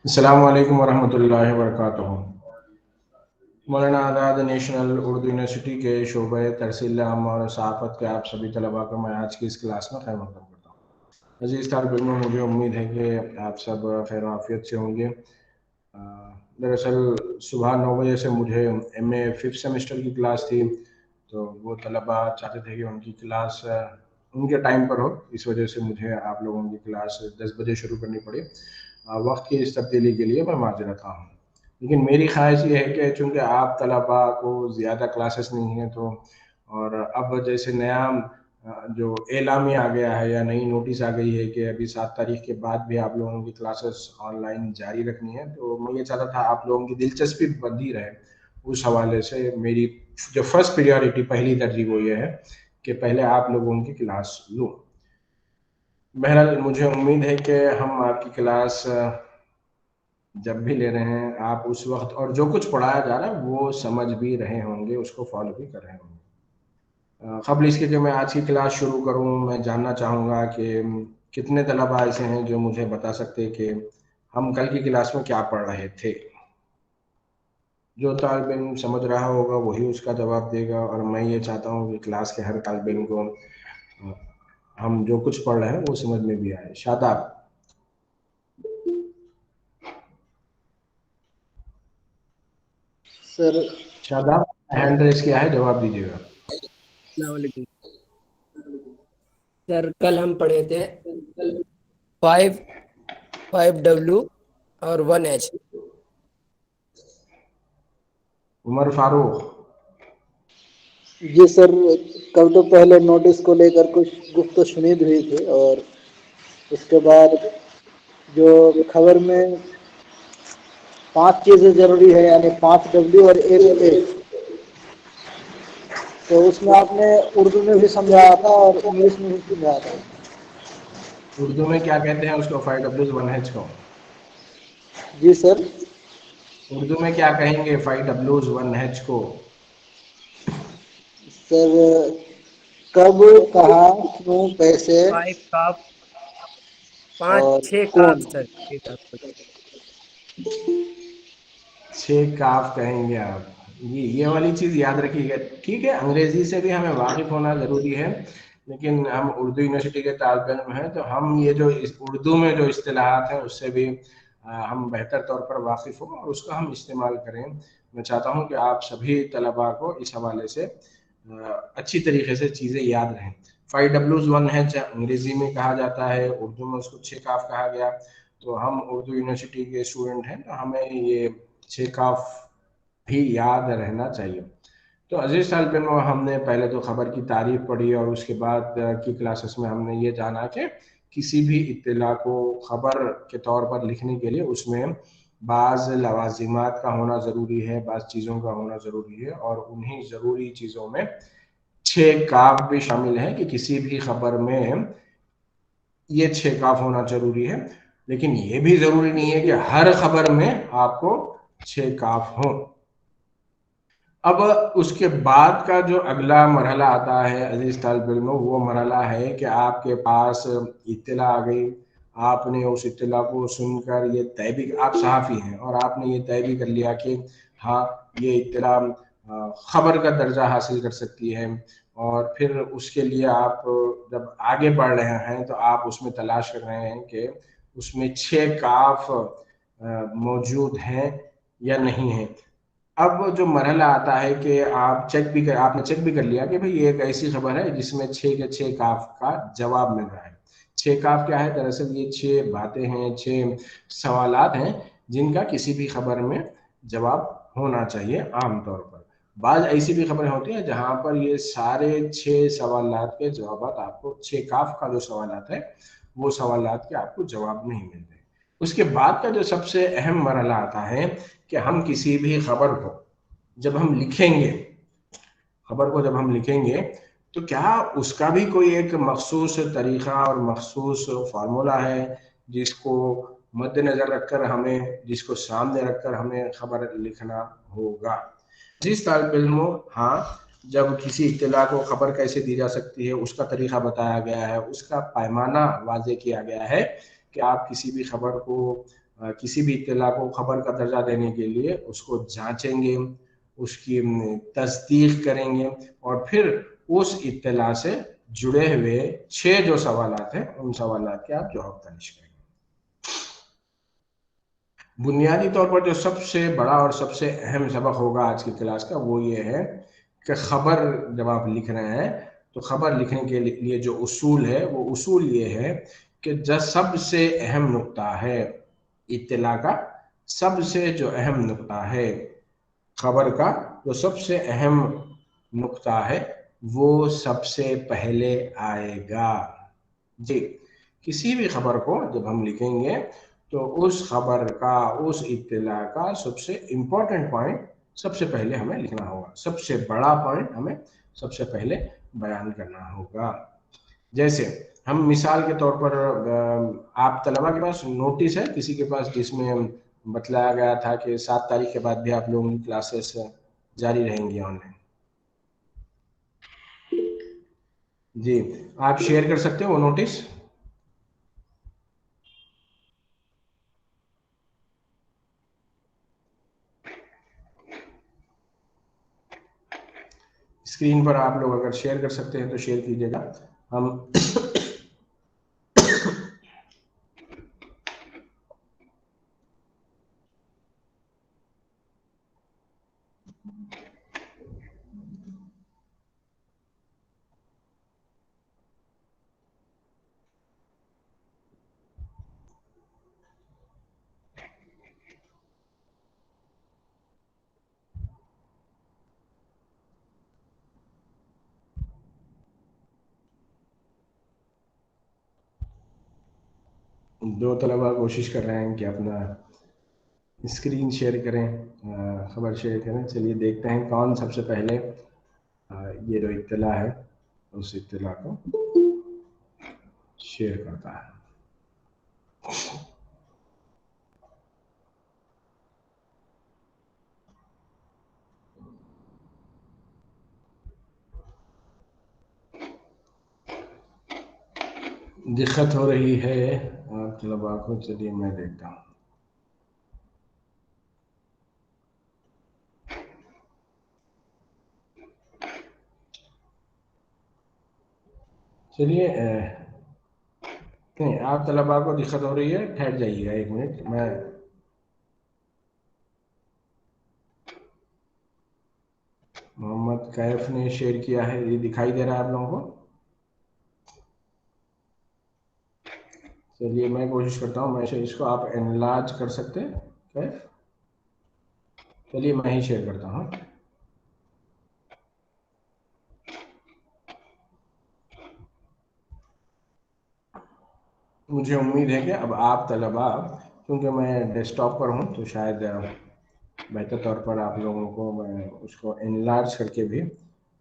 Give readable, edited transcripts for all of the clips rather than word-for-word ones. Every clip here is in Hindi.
अस्सलामु अलैकुम वरहमतुल्लाहि वबरकातुहू। मौलाना आज़ाद नेशनल उर्दू यूनिवर्सिटी के शोबे तरसील आम और सहाफ़त के आप सभी तलबा को मैं आज की इस क्लास में खैर मक़दम करता हूँ। अज़ीज़ तालिब इल्म, मुझे उम्मीद है कि आप सब खैर आफियत से होंगे। दरअसल सुबह 9 बजे से मुझे MA 5th सेमेस्टर की क्लास थी, तो वो तलबा चाहते थे कि उनकी क्लास उनके टाइम पर हो, इस वजह से मुझे आप लोगों की क्लास 10 बजे शुरू करनी पड़ी। वक्त की इस तब्दीली के लिए मैं माजरत ख़्वाह हूँ, लेकिन मेरी ख्वाहिश ये है कि चूँकि आप तलबा को ज़्यादा क्लासेस नहीं हैं, तो और अब जैसे नया जो एलामिया आ गया है या नई नोटिस आ गई है कि अभी 7 तारीख के बाद भी आप लोगों की क्लासेस ऑनलाइन जारी रखनी है, तो मैं ये चाहता था आप लोगों की दिलचस्पी बनी रहे। उस हवाले से मेरी जो फर्स्ट प्रायोरिटी, पहली तरजीह वो ये है कि पहले आप लोगों की क्लास लूँ। बहरहाल मुझे उम्मीद है कि हम आपकी क्लास जब भी ले रहे हैं आप उस वक्त और जो कुछ पढ़ाया जा रहा है वो समझ भी रहे होंगे, उसको फॉलो भी कर रहे होंगे। क़ब्ल इसके कि मैं आज की क्लास शुरू करूँ, मैं जानना चाहूँगा कि कितने तलबा ऐसे हैं जो मुझे बता सकते हैं कि हम कल की क्लास में क्या पढ़ रहे थे। जो तालिब इल्म समझ रहा होगा वही उसका जवाब देगा, और मैं ये चाहता हूँ कि क्लास के हर तालिब इल्म को हम जो कुछ पढ़ रहे हैं वो समझ में भी आए। Shadab. Sir. Shadab, hand raise किया है, जवाब दीजिएगा। अस्सलामुअलैकुम। सर, कल हम पढ़े थे 5W और 1H। उमर फारूक। जी सर, कल तो पहले नोटिस को लेकर कुछ गुफ्त शुनीद हुई थी, और उसके बाद जो खबर में 5 चीज़ें ज़रूरी है, यानी 5W और 1H, तो उसमें आपने उर्दू में भी समझाया था और इंग्लिश में भी समझाया था। उर्दू में क्या कहते हैं उसको? 5W1H को। जी सर। उर्दू में क्या कहेंगे 5W1H को? सर, कब, कहाँ, क्यों, कैसे 5 काफ, पाँच और छः काफ कौन। सर, एक काफ। 6 काफ कहेंगे आप। ये वाली चीज़ याद रखिएगा। ठीक है, अंग्रेज़ी से भी हमें वाकिफ़ होना ज़रूरी है, लेकिन हम उर्दू यूनिवर्सिटी के तालिब इल्म हैं, तो हम ये जो इस उर्दू में जो इस्तिलाहात हैं उससे भी हम बेहतर तौर पर वाकिफ़ हों और उसका हम इस्तेमाल करें। मैं चाहता हूँ कि आप सभी तलबा को इस हवाले से अच्छी तरीके से चीज़ें याद रहें। 5W1H अंग्रेज़ी में कहा जाता है, उर्दू में उसको 6 काफ कहा गया। तो हम उर्दू यूनिवर्सिटी के स्टूडेंट हैं, तो हमें ये 6 काफ भी याद रहना चाहिए। तो अजीज़ तालिब इल्म, हमने पहले तो ख़बर की तारीफ़ पढ़ी और उसके बाद की क्लासेस में हमने ये जाना कि किसी भी इत्तिला को ख़बर के तौर पर लिखने के लिए उसमें बाज़ लवाज़िमात का होना ज़रूरी है, बाज़ चीज़ों का होना ज़रूरी है, और उन्हीं ज़रूरी चीज़ों में 6 काफ भी शामिल हैं कि किसी भी ख़बर में ये 6 काफ होना ज़रूरी है। लेकिन ये भी ज़रूरी नहीं है कि हर ख़बर में आपको 6 काफ हों। अब उसके बाद का जो अगला मरहला आता है अजीज़ तालिब इल्म, वो मरहला है कि आपके पास इत्तिला आ गई, आपने उस इत्तिला को सुनकर ये तय भी, आप सहाफ़ी हैं और आपने ये तय भी कर लिया कि हाँ, ये इत्तिला ख़बर का दर्जा हासिल कर सकती है, और फिर उसके लिए आप जब आगे बढ़ रहे हैं तो आप उसमें तलाश कर रहे हैं कि उसमें 6 काफ मौजूद हैं या नहीं हैं। अब जो मरहला आता है कि आपने चेक भी कर लिया कि भाई ये एक ऐसी खबर है जिसमें 6 के 6 काफ का जवाब मिल रहा है। 6 काफ क्या है? दरअसल ये 6 बातें हैं, 6 सवालात हैं जिनका किसी भी खबर में जवाब होना चाहिए आम तौर पर। बाज़ ऐसी भी खबरें होती हैं जहाँ पर ये सारे 6 सवालात के जवाबात आपको, 6 काफ का जो सवालात है वो सवालात के आपको जवाब नहीं मिलते। उसके बाद का जो सबसे अहम मरहला आता है कि हम किसी भी खबर को जब हम लिखेंगे, खबर को जब हम लिखेंगे, तो क्या उसका भी कोई एक मखसूस तरीक़ा और मखसूस फार्मूला है जिसको मद्देनज़र रखकर हमें, जिसको सामने रखकर हमें खबर लिखना होगा। जिस तालिब इल्मों, हाँ, जब किसी इत्तिला को खबर कैसे दी जा सकती है उसका तरीक़ा बताया गया है, उसका पैमाना वाज़े किया गया है कि आप किसी भी खबर को किसी भी इत्तला को खबर का दर्जा देने के लिए उसको जांचेंगे, उसकी तस्दीक करेंगे और फिर उस इत्तला से जुड़े हुए 6 जो सवालात हैं उन सवालात के आप जवाब तलाश करेंगे। बुनियादी तौर पर जो सबसे बड़ा और सबसे अहम सबक होगा आज की क्लास का वो ये है कि खबर जब आप लिख रहे हैं तो खबर लिखने के लिए जो उसूल है वो उसूल ये है कि जो सबसे अहम नुक्ता है इत्तला का, सबसे जो अहम नुक्ता है खबर का, जो सबसे अहम नुक्ता है वो सबसे पहले आएगा। जी, किसी भी खबर को जब हम लिखेंगे तो उस खबर का, उस इत्तला का सबसे इम्पोर्टेंट पॉइंट सबसे पहले हमें लिखना होगा, सबसे बड़ा पॉइंट हमें सबसे पहले बयान करना होगा। जैसे हम मिसाल के तौर पर आप तलबा के पास नोटिस है किसी के पास जिसमें बतलाया गया था कि 7 तारीख के बाद भी आप लोगों की क्लासेस जारी रहेंगी ऑनलाइन? जी, आप शेयर कर सकते हो वो नोटिस? स्क्रीन पर आप लोग अगर शेयर कर सकते हैं तो शेयर कीजिएगा। हम दो तलबा कोशिश कर रहे हैं कि अपना स्क्रीन शेयर करें, खबर शेयर करें। चलिए देखते हैं कौन सबसे पहले ये जो इत्तला है उस इत्तला को शेयर करता है। दिक्कत हो रही है आप तलबा को, चलिए मैं देखता हूँ। चलिए नहीं, आप तलबा को दिक्कत हो रही है, ठहर जाइएगा 1 मिनट। मैं मोहम्मद कैफ ने शेयर किया है, ये दिखाई दे रहा है आप लोगों को? चलिए मैं कोशिश करता हूँ, मैं इसको आप एनलार्ज कर सकते हैं कैफ? चलिए मैं ही शेयर करता हूँ। मुझे उम्मीद है कि अब आप तलबा, क्योंकि मैं डेस्कटॉप पर हूँ तो शायद बेहतर तौर पर आप लोगों को मैं उसको एनलार्ज करके भी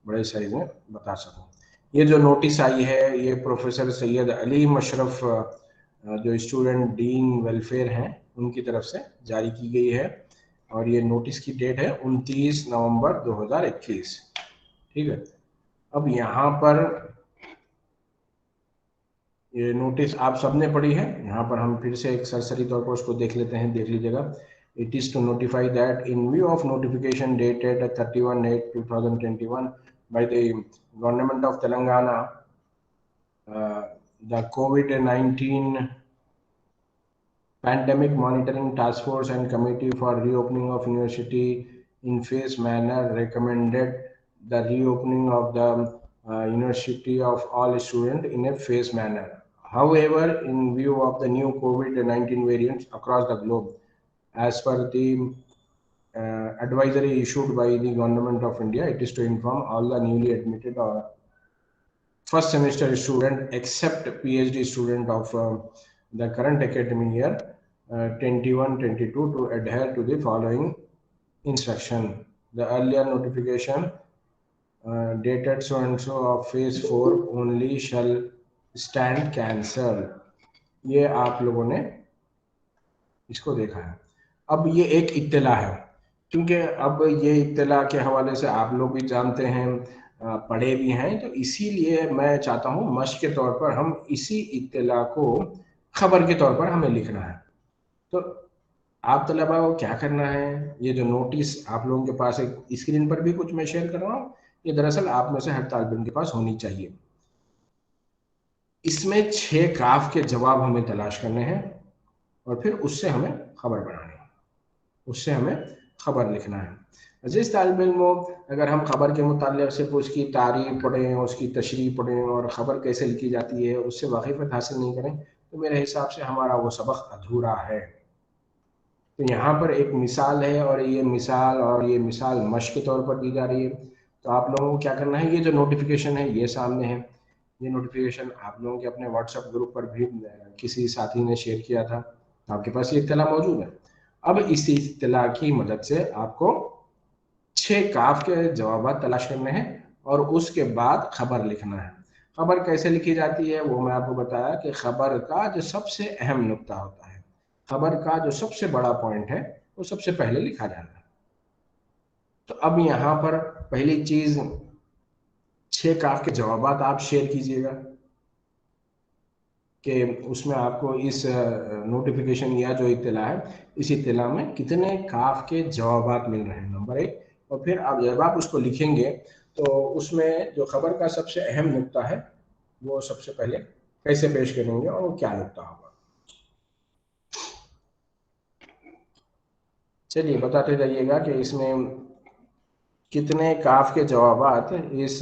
बड़े साइज में बता सकूँ। ये जो नोटिस आई है ये प्रोफेसर सैयद अली मशरफ जो स्टूडेंट डीन वेलफेयर हैं उनकी तरफ से जारी की गई है और ये नोटिस की डेट है 29 नवंबर 2021। ठीक है, अब यहाँ पर ये नोटिस आप सबने पढ़ी है, यहाँ पर हम फिर से एक सरसरी तौर पर उसको देख लेते हैं, देख लीजिएगा। It is to notify that in view of notification dated 31/8/2021 by the Government of Telangana, the COVID-19 Pandemic Monitoring Task Force and Committee for Reopening of University in phased manner recommended the reopening of the university of all students in a phased manner. However, in view of the new COVID-19 variants across the globe, as per the advisory issued by the Government of India, it is to inform all the newly admitted first semester student except PhD student of the current academic year 21-22 to adhere to the following instruction. The earlier notification dated so and so of phase 4 only shall stand cancelled. ये आप लोगों ने इसको देखा है। अब ये एक इत्तला है, क्योंकि अब ये इत्तला के हवाले से आप लोग भी जानते हैं, पढ़े भी हैं, तो इसीलिए मैं चाहता हूँ मश्क के तौर पर हम इसी इत्तला को खबर के तौर पर हमें लिखना है। तो आप तलबा को क्या करना है, ये जो नोटिस आप लोगों के पास एक स्क्रीन पर भी कुछ मैं शेयर कर रहा हूँ, ये दरअसल आप में से हर तालिब इल्म के पास होनी चाहिए। इसमें 6 काफ के जवाब हमें तलाश करने हैं और फिर उससे हमें खबर बनानी है, उससे हमें खबर लिखना है। अजीज तालिब इल्मों, अगर हम खबर के मुताल्लिक़ सिर्फ उसकी तारीफ पढ़ें, उसकी तशरीह पढ़ें और ख़बर कैसे लिखी जाती है उससे वाकिफ़त हासिल नहीं करें, तो मेरे हिसाब से हमारा वो सबक अधूरा है। तो यहाँ पर एक मिसाल है और ये मिसाल मश्क के तौर पर दी जा रही है। तो आप लोगों को क्या करना है, ये जो नोटिफिकेशन है ये सामने है, ये नोटिफिकेशन आप लोगों के अपने व्हाट्सएप ग्रुप पर भी किसी साथी ने शेयर किया था, तो आपके पास ये इत्तला मौजूद है। अब इस इत्तला की मदद से आपको 6 काफ के जवाब तलाश करने हैं और उसके बाद खबर लिखना है। खबर कैसे लिखी जाती है वो मैं आपको बताया कि खबर का जो सबसे अहम नुक्ता होता है, खबर का जो सबसे बड़ा पॉइंट है वो सबसे पहले लिखा जाना है। तो अब यहाँ पर पहली चीज 6 काफ के जवाब आप शेयर कीजिएगा कि उसमें आपको इस नोटिफिकेशन या जो इत्तला है इस इत्तला में कितने काफ के जवाब मिल रहे हैं, नंबर 1। और फिर आप जब आप उसको लिखेंगे तो उसमें जो खबर का सबसे अहम नुक्ता है वो सबसे पहले कैसे पेश करेंगे और वो क्या नुक्ता होगा। चलिए बताते जाइएगा कि इसमें कितने काफ के जवाब इस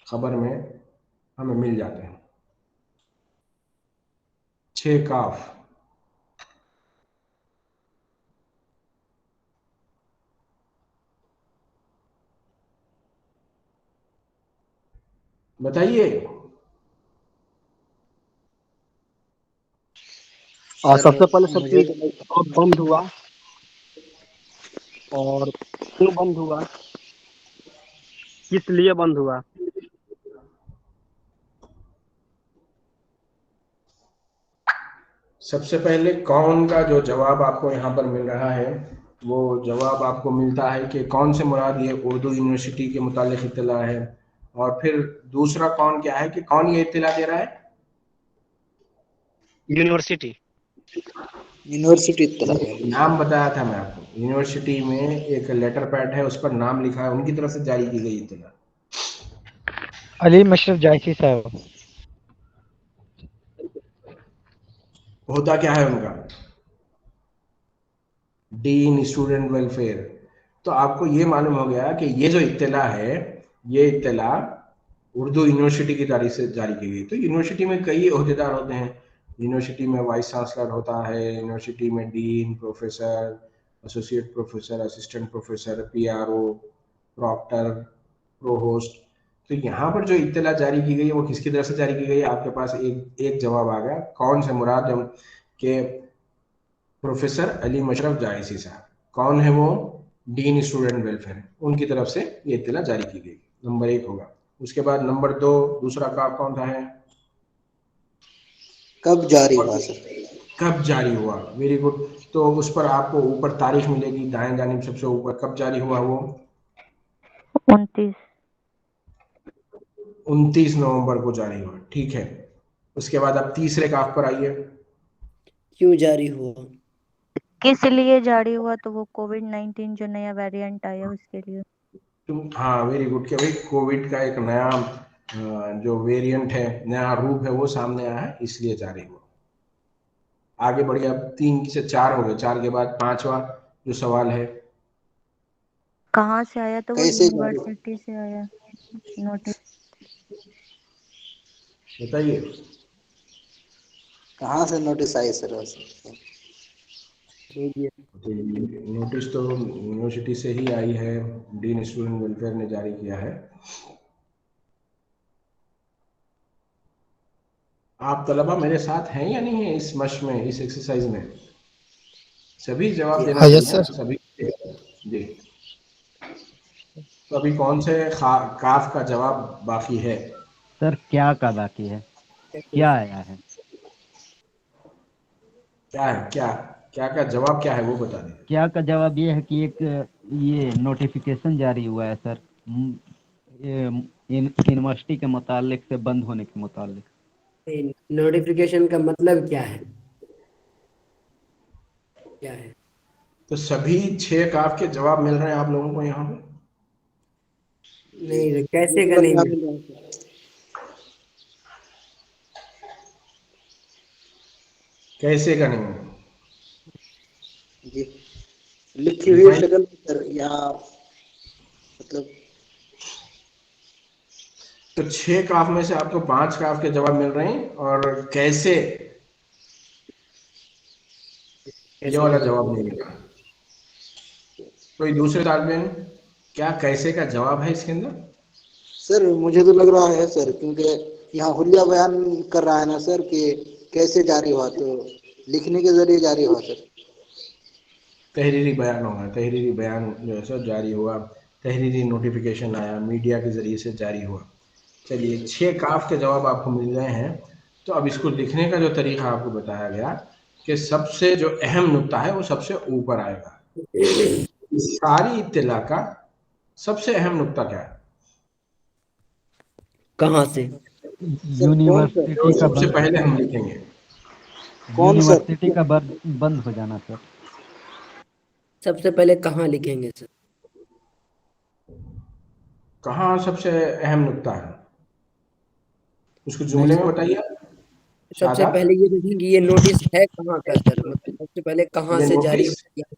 खबर में हमें मिल जाते हैं। 6 काफ। बताइए। सर सबसे पहले सर मुझे चीज तो नहीं। बंद हुआ और क्यों बंद हुआ, किस लिए बंद हुआ। सबसे पहले कौन का जो जवाब आपको यहाँ पर मिल रहा है वो जवाब आपको मिलता है कि कौन से मुराद ये उर्दू यूनिवर्सिटी के मुतालिक इत्तला है। और फिर दूसरा कौन क्या है कि कौन ये इत्तला दे रहा है, यूनिवर्सिटी। यूनिवर्सिटी इत्तला है। नाम बताया था मैं आपको, यूनिवर्सिटी में एक लेटर पैड है उस पर नाम लिखा है, उनकी तरफ से जारी की गई इत्तला। अली मशरफ जायसी साहब। होता क्या है उनका, डीन स्टूडेंट वेलफेयर। तो आपको ये मालूम हो गया कि ये जो इत्तला है ये इत्तला उर्दू यूनिवर्सिटी की तारीफ से जारी की गई। तो यूनिवर्सिटी में कई ओहदेदार होते हैं, यूनिवर्सिटी में वाइस चांसलर होता है, यूनिवर्सिटी में dean, professor, associate professor, assistant professor, PRO, proctor, provost. तो यहाँ पर जो इत्तला जारी की गई है वो किसकी तरफ से जारी की गई है, आपके पास एक एक जवाब आ गया कौन से मुराद हम के प्रोफेसर अली मशरफ जायसी साहब। कौन है वो, डीन स्टूडेंट वेलफेयर, उनकी तरफ से ये इत्तला जारी की गई, नंबर 1 होगा। उसके बाद नंबर 2 दूसरा काम कौन सा है, कब जारी हुआ सर? कब जारी हुआ, वेरी गुड। तो उस पर आपको ऊपर तारीख मिलेगी दाएं जानिब सबसे ऊपर, कब जारी हुआ वो 29। 29 नवंबर को जारी हुआ, ठीक है। उसके बाद आप तीसरे काफ पर आइए। क्यों जारी हुआ? किस लिए जारी हुआ, तो वो कोविड-19 जो नया वेरिएंट आया उसके लिए। हाँ वेरी गुड, कि भाई कोविड का एक नया जो वेरिएंट है, नया रूप है वो सामने आया है इसलिए जारी हुआ। आगे बढ़िए, अब 3 से 4 हो गए, 4 के बाद 5वां जो सवाल है, कहाँ से आया, तो वो कैसे जारी हुआ? यूनिवर्सिटी से आया नोटिस। बताइए। कहाँ से नोटिस आई सर वैसे? तो नोटिस तो यूनिवर्सिटी से ही आई है, डीन स्टूडेंट वेलफेयर ने जारी किया है। आप तलबा मेरे साथ हैं या नहीं है इस मश में, इस एक्सरसाइज में, सभी जवाब देना हाँ चाहिए यस ना सर। सभी जी। तो अभी कौन से काफ का जवाब बाकी है, सर क्या का बाकी है, क्या आया है। क्या है, क्या क्या का जवाब क्या है वो बता दें। क्या का जवाब ये है कि एक ये नोटिफिकेशन जारी हुआ है सर, ये यूनिवर्सिटी के मुतालिक से बंद होने के मुतालिक। नोटिफिकेशन का मतलब क्या है? क्या है? तो सभी 6 काफ के जवाब मिल रहे हैं आप लोगों को यहाँ पे? नहीं, कैसे मुझे का लग नहीं रहा मिल? है सर। कैसे का नहीं मिला? जी, लिखी हुई डिफाइन। शक्ल में सर, यहाँ मतलब तो 6 काफ में से आपको 5 काफ के जवाब मिल रहे हैं, और कैसे, ये कैसे का वाला नहीं? जवाब नहीं मिला। कोई दूसरे तालिब इल्म, क्या कैसे का जवाब है इसके अंदर? सर मुझे तो लग रहा है सर, क्योंकि यहाँ हुलिया बयान कर रहा है ना सर कि कैसे जारी हुआ, तो लिखने के जरिए जारी हुआ सर। तहरीरी बयान होगा, तहरीरी बयान जो है सर जारी हुआ, तहरीरी नोटिफिकेशन आया, मीडिया के ज़रिए से जारी हुआ। चलिए 6 काफ के जवाब आपको मिल गए हैं। तो अब इसको लिखने का जो तरीका आपको बताया गया कि सबसे जो अहम नुक्ता है वो सबसे ऊपर आएगा। इस सारी इत्तिला का सबसे अहम नुक्ता क्या है? कहाँ से? सर कौन सर? जो यूनिवर्सिटी का सबसे बंद पहले हम लिखेंगे। कौन सर? यूनिवर्सिटी का बंद हो जाना सर। सबसे पहले कहाँ लिखेंगे सर? कहाँ सबसे अहम नुक्ता है, उसको जुमले नहीं में बताइए। सबसे शादाब, पहले ये देखेंगे ये नोटिस है कहाँ का सर, मतलब सबसे पहले कहाँ ये से जारी नोटिस, हुआ?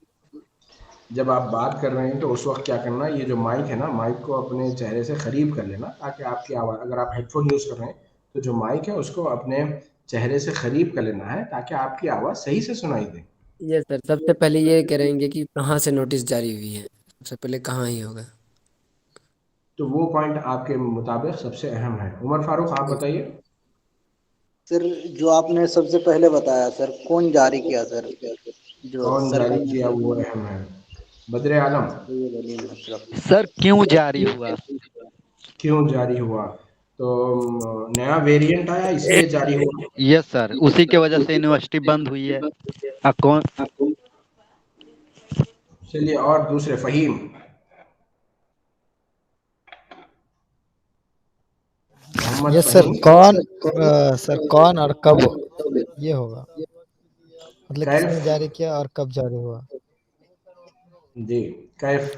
जब आप बात कर रहे हैं तो उस वक्त क्या करना, ये जो माइक है ना, माइक को अपने चेहरे से करीब कर लेना, ताकि आपकी आवाज़, अगर आप हेडफोन यूज़ कर रहे हैं तो जो माइक है उसको अपने चेहरे से करीब कर लेना है, ताकि आपकी आवाज़ सही से सुनाई दे। ये सर सबसे पहले ये करेंगे कि कहाँ से नोटिस जारी हुई है, सबसे पहले कहाँ ही होगा। तो वो पॉइंट आपके मुताबिक सबसे अहम है। उमर फारूक, आप बताइए। सर जो आपने सबसे पहले बताया सर, कौन जारी किया सर, जो कौन जारी सरकारी किया वो अहम है। बदर आलम, सैयद अली अशरफ। सर क्यों जारी हुआ? क्यों जारी हुआ? तो नया वेरिएंट आया इसलिए जारी हुआ। यस सर, उसी के वजह से यूनिवर्सिटी बंद हुई है। कौन? चलिए, और दूसरे, Faheem. Mohammed yes sir, Faheem. Sir कौन और कब ये होगा, मतलब किसने कैफ, जारी किया और कब जारी हुआ। जी, कैफ।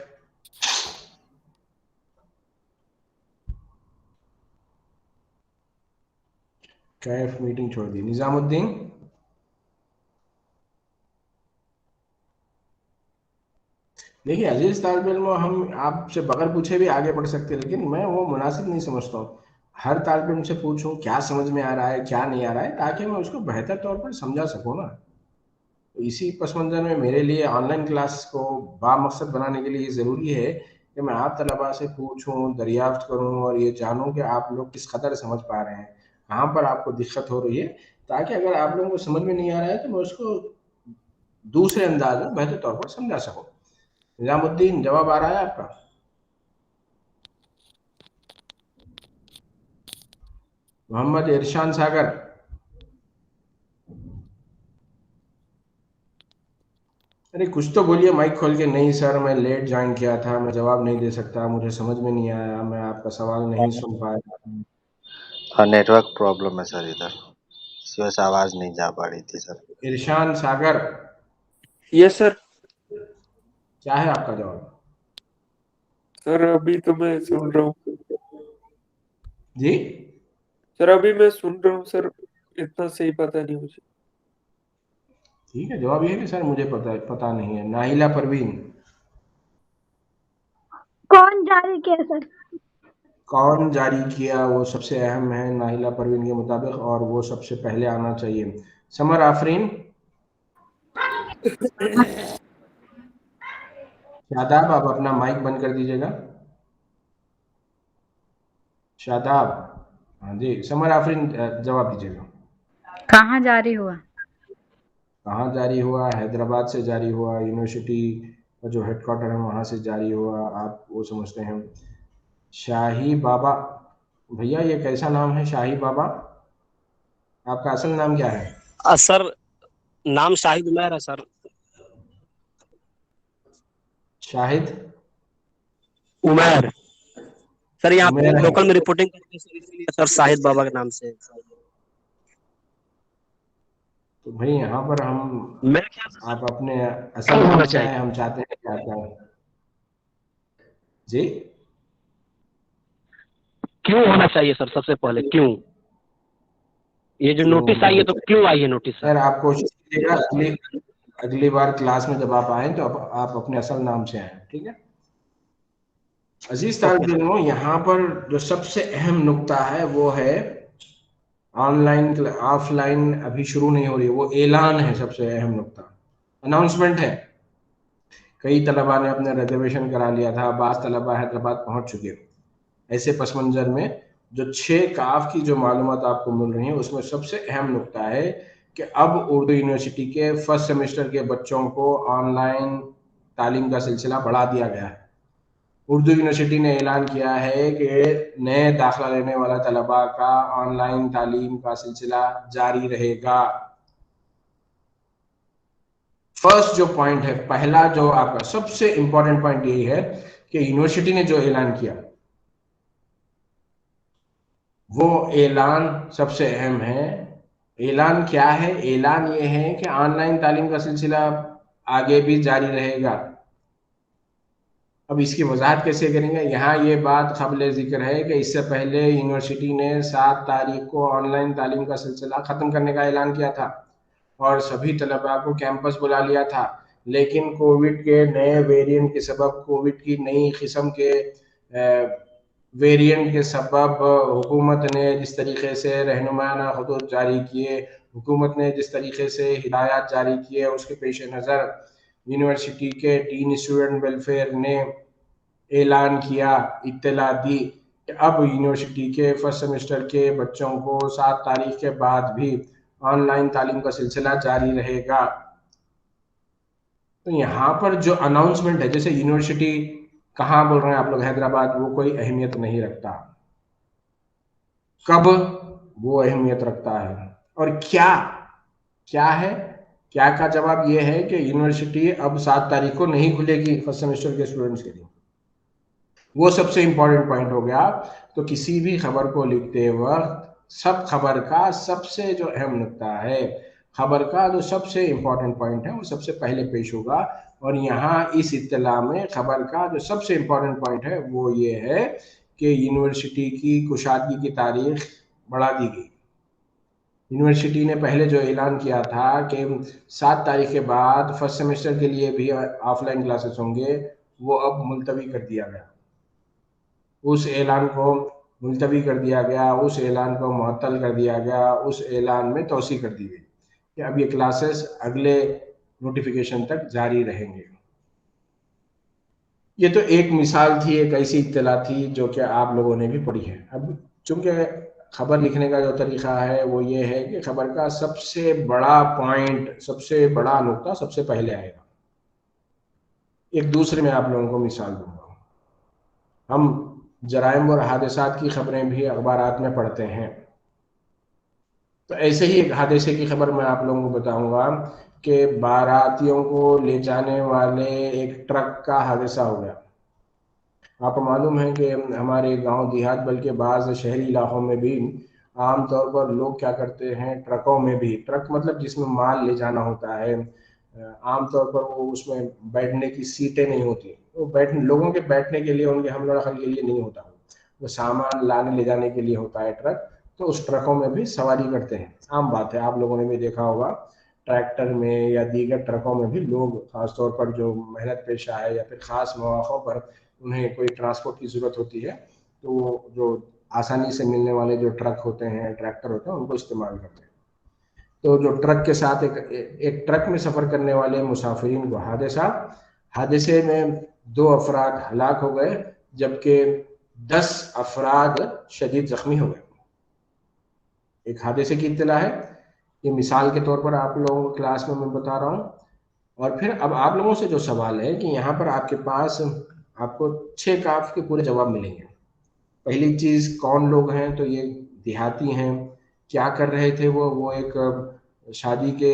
कैफ मीटिंग छोड़ दी। निज़ामुद्दीन। देखिए अजीज तालिब इल्म, हम आपसे बगैर पूछे भी आगे बढ़ सकते हैं, लेकिन मैं वो मुनासिब नहीं समझता हूँ। हर तालिब इल्म से पूछूं क्या समझ में आ रहा है क्या नहीं आ रहा है, ताकि मैं उसको बेहतर तौर पर समझा सकूँ ना। तो इसी पस मंज़र में मेरे लिए ऑनलाइन क्लास को बामकसद बनाने के लिए ये ज़रूरी है कि मैं आप तलबा से पूछूं, दरियाफ्त करूं, और ये जानूं कि आप लोग किस कदर समझ पा रहे हैं, कहाँ पर आपको दिक्कत हो रही है, ताकि अगर आप लोगों को समझ में नहीं आ रहा है तो मैं उसको दूसरे अंदाज में बेहतर तौर पर समझा सकूँ। निज़ामुद्दीन, जवाब आ रहा है आपका? मोहम्मद इरशान सागर। अरे कुछ तो बोलिए माइक खोल के। नहीं सर, मैं लेट ज्वाइन किया था, मैं जवाब नहीं दे सकता, मुझे समझ में नहीं आया, मैं आपका सवाल नहीं सुन पाया। हाँ, नेटवर्क प्रॉब्लम है सर इधर, इसी वजह से आवाज़ नहीं जा पा रही थी सर। इरशान सागर, यस सर। क्या है आपका जवाब? सर अभी तो मैं सुन रहा हूँ। जी, सर अभी मैं सुन रहा हूँ सर, इतना सही पता नहीं मुझे। ठीक है, जवाब ये है कि सर मुझे पता नहीं है। नाहिला परवीन। कौन जारी किया सर? कौन जारी किया वो सबसे अहम है नाहिला परवीन के मुताबिक, और वो सबसे पहले आना चाहिए। समर आफरीन। शादाब, आप अपना माइक बंद कर दीजिएगा। शादाब, हाँ जी, समर आफरीन जवाब दीजिएगा। कहाँ जारी हुआ? कहाँ जारी हुआ? हैदराबाद से जारी हुआ, यूनिवर्सिटी का जो हेडक्वार्टर है वहाँ से जारी हुआ, आप वो समझते हैं। शाही बाबा, भैया ये कैसा नाम है शाही बाबा? आपका असल नाम क्या है? सर नाम शाहिद उमैर है सर। शाहिद उमैर सर, यहाँ पे उमेर है। लोकल में रिपोर्टिंग करते हैं सर, इसीलिए सर शाहिद बाबा के नाम से। तो भाई यहाँ पर हम मेरे ख्याल से आप अपने सर असल होना नाम क्या चाहिए। है हम चाहते हैं क्या करें जी। क्यों होना चाहिए सर, सबसे पहले क्यों? ये जो क्यों नोटिस आई होना है तो चाहिए क्यों आई है नोटिस सर? सर? आप कोशिश कीजिएगा अगली अगली बार क्लास में जब आप आए तो आप अपने असल नाम से आए, ठीक है? अजीज ओके तालिब सर। इल्मों, यहाँ पर जो सबसे अहम नुक्ता है वो है ऑनलाइन ऑफलाइन अभी शुरू नहीं हो रही है, वो ऐलान है सबसे अहम नुक्ता, अनाउंसमेंट है। कई तलबा ने अपने रिजर्वेशन करा लिया था, बाज़ तलबा हैदराबाद पहुंच चुके हैं। ऐसे पस मंज़र में जो 6 काफ की जो मालूमात आपको मिल रही हैं उसमें सबसे अहम नुक्ता है कि अब उर्दू यूनिवर्सिटी के फर्स्ट सेमेस्टर के बच्चों को ऑनलाइन तालीम का सिलसिला बढ़ा दिया गया है। उर्दू यूनिवर्सिटी ने ऐलान किया है कि नए दाखिला लेने वाला तलबा का ऑनलाइन तालीम का सिलसिला जारी रहेगा। फर्स्ट जो पॉइंट है, पहला जो आपका सबसे इंपॉर्टेंट पॉइंट यही है कि यूनिवर्सिटी ने जो ऐलान किया वो ऐलान सबसे अहम है। ऐलान क्या है? ऐलान ये है कि ऑनलाइन तालीम का सिलसिला आगे भी जारी रहेगा। अब इसकी वजाहत कैसे करेंगे? यहाँ ये बात काबिल जिक्र है कि इससे पहले यूनिवर्सिटी ने 7 तारीख को ऑनलाइन तालीम का सिलसिला ख़त्म करने का ऐलान किया था और सभी तलबा को कैंपस बुला लिया था, लेकिन कोविड के नए वेरिएंट के सबब, कोविड की नई किस्म के वेरिएंट के सबब हुकूमत ने जिस तरीके से रहनुमाना हुदूद जारी किए, हुकूमत ने जिस तरीके से हिदायत जारी किए, उसके पेश नज़र यूनिवर्सिटी के डीन स्टूडेंट वेलफेयर ने ऐलान किया, इत्तला दी कि अब यूनिवर्सिटी के फर्स्ट सेमेस्टर के बच्चों को 7 तारीख के बाद भी ऑनलाइन तालीम का सिलसिला जारी रहेगा। तो यहाँ पर जो अनाउंसमेंट है, जैसे यूनिवर्सिटी कहाँ बोल रहे हैं आप लोग, हैदराबाद, वो कोई अहमियत नहीं रखता। कब वो अहमियत रखता है और क्या क्या है? क्या का जवाब ये है कि यूनिवर्सिटी अब 7 तारीख को नहीं खुलेगी फर्स्ट सेमेस्टर के स्टूडेंट्स के लिए। वो सबसे इंपॉर्टेंट पॉइंट हो गया। तो किसी भी खबर को लिखते वक्त सब खबर का सबसे जो अहम नुकता है, खबर का जो सबसे इंपॉर्टेंट पॉइंट है वो सबसे पहले पेश होगा। और यहाँ इस इत्तला में खबर का जो सबसे इंपॉर्टेंट पॉइंट है वो ये है कि यूनिवर्सिटी की कुशादगी की तारीख बढ़ा दी गई। यूनिवर्सिटी ने पहले जो ऐलान किया था कि 7 तारीख के बाद फर्स्ट सेमेस्टर के लिए भी ऑफलाइन क्लासेस होंगे, वो अब मुलतवी कर दिया गया। उस ऐलान को मुलतवी कर दिया गया, उस ऐलान को मुअत्तल कर दिया गया, उस ऐलान में तोसी कर दी गई कि अब ये क्लासेस अगले नोटिफिकेशन तक जारी रहेंगे। ये तो एक मिसाल थी, एक ऐसी इत्तला थी जो कि आप लोगों ने भी पढ़ी है। अब चूंकि खबर लिखने का जो तरीका है वो ये है कि खबर का सबसे बड़ा पॉइंट, सबसे बड़ा नुकता सबसे पहले आएगा। एक दूसरे में आप लोगों को मिसाल दूंगा। हम जराइम और हादसात की खबरें भी अखबारात में पढ़ते हैं, तो ऐसे ही एक हादसे की खबर मैं आप लोगों को बताऊंगा कि बारातियों को ले जाने वाले एक ट्रक का हादसा हो गया। आपको मालूम है कि हमारे गांव देहात बल्कि बाज़ शहरी इलाकों में भी आम तौर पर लोग क्या करते हैं, ट्रकों में भी, ट्रक मतलब जिसमें माल ले जाना होता है, आम तौर पर वो उसमें बैठने की सीटें नहीं होती, वो लोगों के बैठने के लिए, उनके हमला दखल के लिए नहीं होता, वो सामान लाने ले जाने के लिए होता है ट्रक। तो उस ट्रकों में भी सवारी करते हैं, आम बात है, आप लोगों ने भी देखा होगा। ट्रैक्टर में या दीगर ट्रकों में भी लोग, खासतौर पर जो मेहनत पेशा है या फिर ख़ास मौक़ों पर उन्हें कोई ट्रांसपोर्ट की ज़रूरत होती है, तो जो आसानी से मिलने वाले जो ट्रक होते हैं, ट्रैक्टर होते हैं, उनको इस्तेमाल करते हैं। तो जो ट्रक के साथ एक ट्रक में सफ़र करने वाले मुसाफिरीन को हादसे में 2 अफराद हलाक हो गए, जबकि 10 अफराद शदीद ज़ख्मी हो गए। एक हादसे की इत्तला है, ये मिसाल के तौर पर आप लोगों को क्लास में मैं बता रहा हूँ। और फिर अब आप लोगों से जो सवाल है कि यहाँ पर आपके पास आपको 6 काफ के पूरे जवाब मिलेंगे। पहली चीज़, कौन लोग हैं? तो ये देहाती हैं। क्या कर रहे थे वो एक शादी के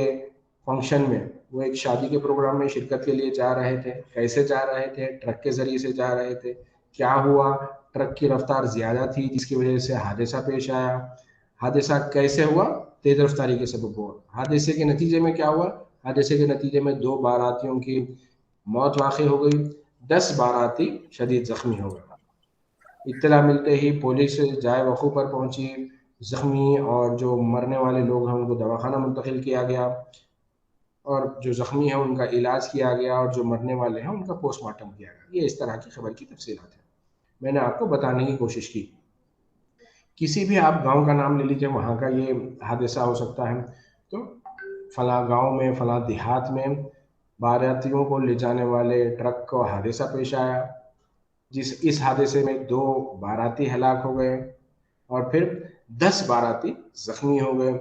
फंक्शन में, वो एक शादी के प्रोग्राम में शिरकत के लिए जा रहे थे। कैसे जा रहे थे? ट्रक के ज़रिए से जा रहे थे। क्या हुआ? ट्रक की रफ्तार ज़्यादा थी जिसकी वजह से हादसा पेश आया। हादसा कैसे हुआ? तेज रफ्तारी के सबब हुआ। हादसे के नतीजे में क्या हुआ? हादसे के नतीजे में 2 बारातियों की मौत वाक़ई हो गई, 10 बाराती शदीद ज़ख्मी हो गए। इत्तला मिलते ही पुलिस जाए वक़ू पर पहुंची, ज़ख्मी और जो मरने वाले लोग हैं उनको दवाखाना मुंतकिल किया गया और जो ज़ख्मी हैं उनका इलाज किया गया और जो मरने वाले हैं उनका पोस्टमार्टम किया गया। ये इस तरह की खबर की तफसीलात है, मैंने आपको बताने की कोशिश की। किसी भी आप गांव का नाम ले लीजिए, वहाँ का ये हादसा हो सकता है। तो फलां गांव में, फलां देहात में बारातियों को ले जाने वाले ट्रक को हादसा पेश आया, इस हादसे में 2 बाराती हलाक हो गए और फिर 10 बाराती ज़ख्मी हो गए।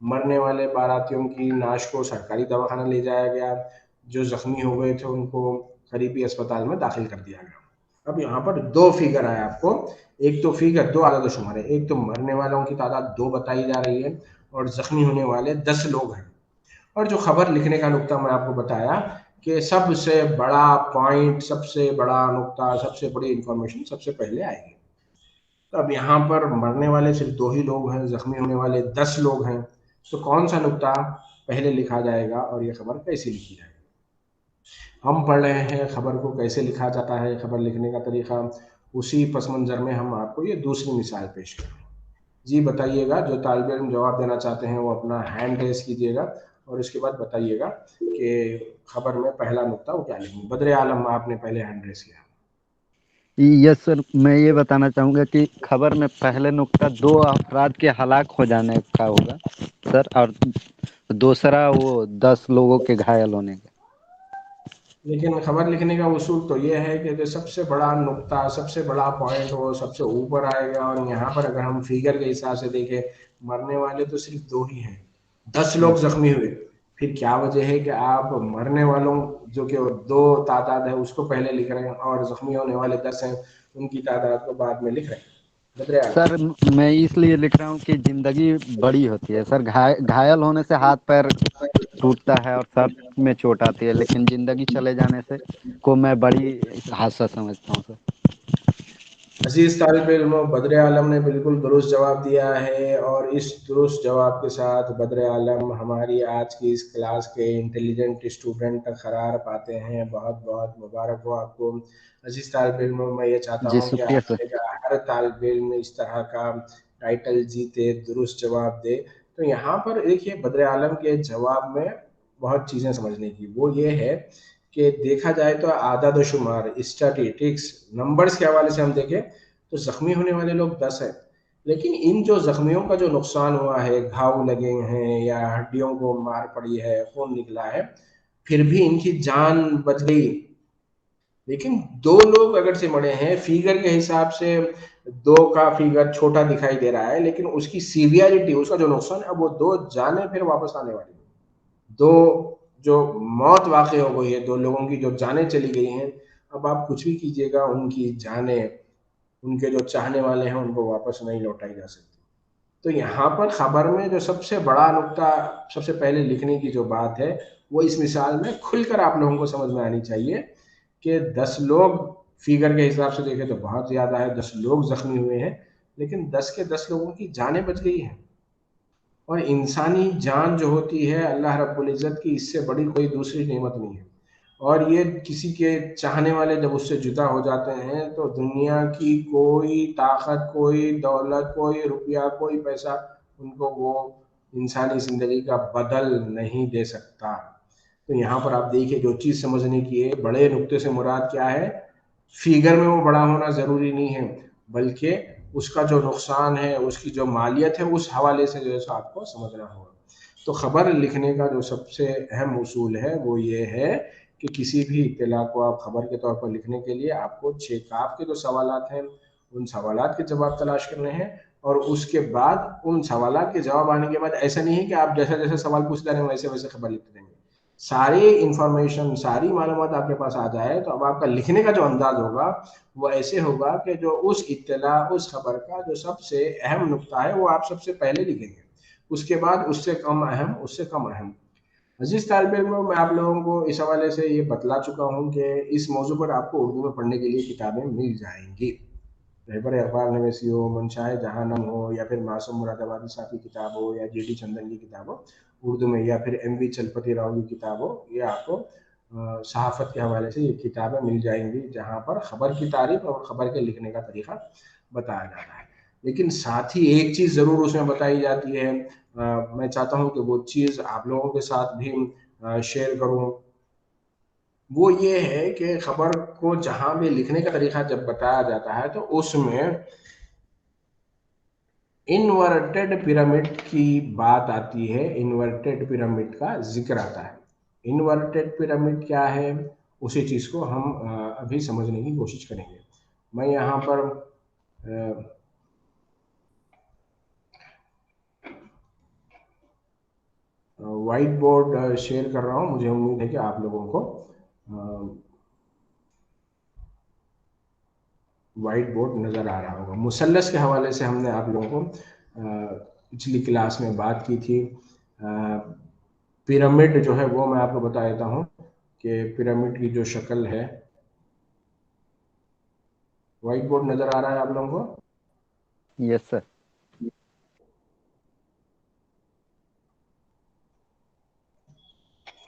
मरने वाले बारातियों की नाश को सरकारी दवाखाना ले जाया गया, जो ज़ख्मी हो गए थे उनको करीबी अस्पताल में दाखिल कर दिया गया। अब यहाँ पर 2 फिगर आए आपको, एक तो फिगर 2 आदद शुमार है, एक तो मरने वालों की तादाद 2 बताई जा रही है और ज़ख्मी होने वाले 10 लोग हैं। और जो खबर लिखने का नुक्ता मैं आपको बताया कि सबसे बड़ा पॉइंट, सबसे बड़ा नुक्ता, सबसे बड़ी इंफॉर्मेशन सबसे पहले आएगी। तो अब यहाँ पर मरने वाले सिर्फ 2 ही लोग हैं, ज़ख्मी होने वाले 10 लोग हैं, तो कौन सा नुक्ता पहले लिखा जाएगा और ये खबर कैसे लिखी जाएगी? हम पढ़ रहे हैं खबर को कैसे लिखा जाता है, खबर लिखने का तरीका। उसी पस मंज़र में हम आपको ये दूसरी मिसाल पेश करें। जी बताइएगा, जो तालिब इल्म जवाब देना चाहते हैं वो अपना हैंड रेस कीजिएगा और उसके बाद बताइएगा कि खबर में पहला नुक्ता वो क्या लिखेंगे। बदर आलम, आपने पहले हैंड रेस किया। यस सर, मैं ये बताना चाहूँगा कि खबर में पहले नुक्ता 2 अफराद के हलाक हो जाने का होगा सर, और दूसरा वो 10 लोगों के घायल होने का। लेकिन खबर लिखने का उसूल तो ये है कि जो सबसे बड़ा नुक्ता, सबसे बड़ा पॉइंट वो सबसे ऊपर आएगा। और यहाँ पर अगर हम फिगर के हिसाब से देखें, मरने वाले तो सिर्फ 2 ही हैं, 10 लोग जख्मी हुए। फिर क्या वजह है कि आप मरने वालों जो कि 2 तादाद है उसको पहले लिख रहे हैं और जख्मी होने वाले 10 हैं उनकी तादाद को बाद में लिख रहे हैं? सर मैं इसलिए लिख रहा हूँ कि जिंदगी बड़ी होती है सर, घायल होने से हाथ पैर टूटता है और सर में चोट आती है, लेकिन जिंदगी चले जाने से को मैं बड़ी हादसा समझता हूँ सर। अजीज तालिब इल्मों, बदर आलम ने बिल्कुल दुरुस्त जवाब दिया है और इस दुरुस्त जवाब के साथ बदर आलम हमारी आज की इस क्लास के इंटेलिजेंट स्टूडेंट करार पाते हैं। बहुत बहुत मुबारक हो आपको। अजीज तालिब इल्मों, मैं ये चाहता जी हूँ कि शुक्रिया सर। हर तालिब इल्म इस तरह का टाइटल जीते, दुरुस्त जवाब दे। तो यहाँ पर देखिए, बदर आलम के जवाब में बहुत चीज़ें समझने की, वो ये है कि देखा जाए तो आदाद शुमार, स्टैटिस्टिक्स, नंबर्स के हवाले से हम देखें तो ज़ख्मी होने वाले लोग 10 हैं, लेकिन इन जो ज़ख्मियों का जो नुकसान हुआ है, घाव लगे हैं या हड्डियों को मार पड़ी है, खून निकला है, फिर भी इनकी जान बच गई। लेकिन 2 लोग अगर से मरे हैं, फिगर के हिसाब से 2 का फिगर छोटा दिखाई दे रहा है, लेकिन उसकी सीवियरिटी, उसका जो नुकसान है, वो 2 जानें फिर वापस आने वाली है। 2 जो मौत वाक़ई हो गई है, 2 लोगों की जो जानें चली गई हैं, अब आप कुछ भी कीजिएगा, उनकी जानें, उनके जो चाहने वाले हैं उनको वापस नहीं लौटाई जा सकती। तो यहाँ पर खबर में जो सबसे बड़ा नुक्ता सबसे पहले लिखने की जो बात है, वो इस मिसाल में खुलकर आप लोगों को समझ में आनी चाहिए कि 10 लोग, फिगर के हिसाब से देखें तो बहुत ज़्यादा है, 10 लोग ज़ख्मी हुए हैं, लेकिन 10 के 10 लोगों की जानें बच गई हैं। और इंसानी जान जो होती है, अल्लाह रब्बुल इज़्ज़त की, इससे बड़ी कोई दूसरी नेमत नहीं है। और ये किसी के चाहने वाले जब उससे जुदा हो जाते हैं तो दुनिया की कोई ताकत, कोई दौलत, कोई रुपया, कोई पैसा उनको वो इंसानी ज़िंदगी का बदल नहीं दे सकता। तो यहाँ पर आप देखिए, जो चीज़ समझने की है, बड़े नुक्ते से मुराद क्या है? फिगर में वो बड़ा होना ज़रूरी नहीं है, बल्कि उसका जो नुकसान है, उसकी जो मालियत है, उस हवाले से जो है सो आपको समझना होगा। तो खबर लिखने का जो सबसे अहम उसूल है वो ये है कि किसी भी इत्तला को आप खबर के तौर पर लिखने के लिए आपको 6 काफ के जो सवालात हैं, उन सवालात के जवाब तलाश करने हैं। और उसके बाद उन सवालात के जवाब आने के बाद ऐसा नहीं है कि आप जैसा-जैसा सवाल पूछते रहें वैसे-वैसे खबर लिखते रहेंगे। सारी इन्फॉर्मेशन, सारी मालूमात आपके पास आ जाए तो अब आपका लिखने का जो अंदाज़ होगा, वो ऐसे होगा कि जो उस इत्तला, उस खबर का जो सबसे अहम नुक्ता है, वो आप सबसे पहले लिखेंगे। उसके बाद उससे कम अहम, उससे कम अहम। अजीज तालिब इल्मों, मैं आप लोगों को इस हवाले से ये बतला चुका हूँ कि इस मौजू पर आपको उर्दू में पढ़ने के लिए किताबें मिल जाएंगी। रहबर अखबार नवेसी हो, मनशाए जहानम हो, या फिर मासूम मुरादाबादी साहब की किताब हो, या जेडी चंदन की किताब हो उर्दू में, या फिर एमवी चलपति राव की किताब हो, ये आपको सहाफ़त के हवाले से ये किताबें मिल जाएंगी, जहाँ पर खबर की तारीफ और खबर के लिखने का तरीका बताया जाता है। लेकिन साथ ही एक चीज़ ज़रूर उसमें बताई जाती है, मैं चाहता हूँ कि वो चीज़ आप लोगों के साथ भी शेयर करूँ। वो ये है कि खबर को जहाँ भी लिखने का तरीका जब बताया जाता है तो उसमें इन्वर्टेड पिरामिड की बात आती है, इन्वर्टेड पिरामिड का जिक्र आता है। इन्वर्टेड पिरामिड क्या है, उसी चीज़ को हम अभी समझने की कोशिश करेंगे। मैं यहाँ पर व्हाइट बोर्ड शेयर कर रहा हूँ। मुझे उम्मीद है कि आप लोगों को व्हाइट बोर्ड नज़र आ रहा होगा। मुसल्लस के हवाले से हमने आप लोगों को पिछली क्लास में बात की थी। पिरामिड जो है वो मैं आपको बता देता हूँ कि पिरामिड की जो शक्ल है, व्हाइट बोर्ड नज़र आ रहा है आप लोगों को? Yes sir.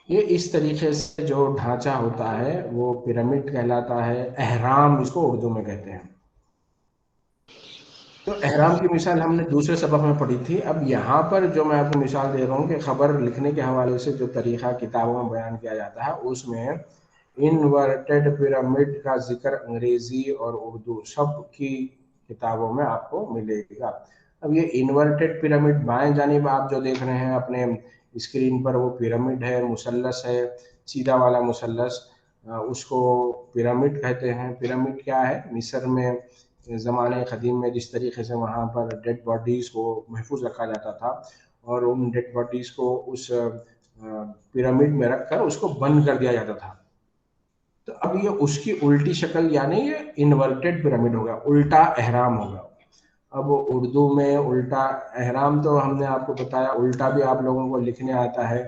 ये इस तरीके से जो ढांचा होता है वो पिरामिड कहलाता है। अहराम इसको उर्दू में कहते हैं। तो अहराम की मिसाल हमने दूसरे सबक में पढ़ी थी। अब यहाँ पर जो मैं आपको मिसाल दे रहा हूँ कि खबर लिखने के हवाले से जो तरीका किताबों में बयान किया जाता है, उसमें इन्वर्टेड पिरामिड का जिक्र अंग्रेजी और उर्दू सब की किताबों में आपको मिलेगा। अब ये इन्वर्टेड पिरामिड बाएं जानिब आप जो देख रहे हैं अपने स्क्रीन पर, वो पिरामिड है, मुसल्लस है, सीधा वाला मुसल्लस, उसको पिरामिड कहते हैं। पिरामिड क्या है, मिस्र में ज़माने क़दीम में जिस तरीके से वहाँ पर डेड बॉडीज़ को महफूज रखा जाता था और उन डेड बॉडीज़ को उस पिरामिड में रख कर उसको बंद कर दिया जाता था, तो अब ये उसकी उल्टी शक्ल, यानी ये इन्वर्टेड पिरामिड होगा, उल्टा एहराम होगा। अब उर्दू में उल्टा एहराम तो हमने आपको बताया, उल्टा भी आप लोगों को लिखने आता है।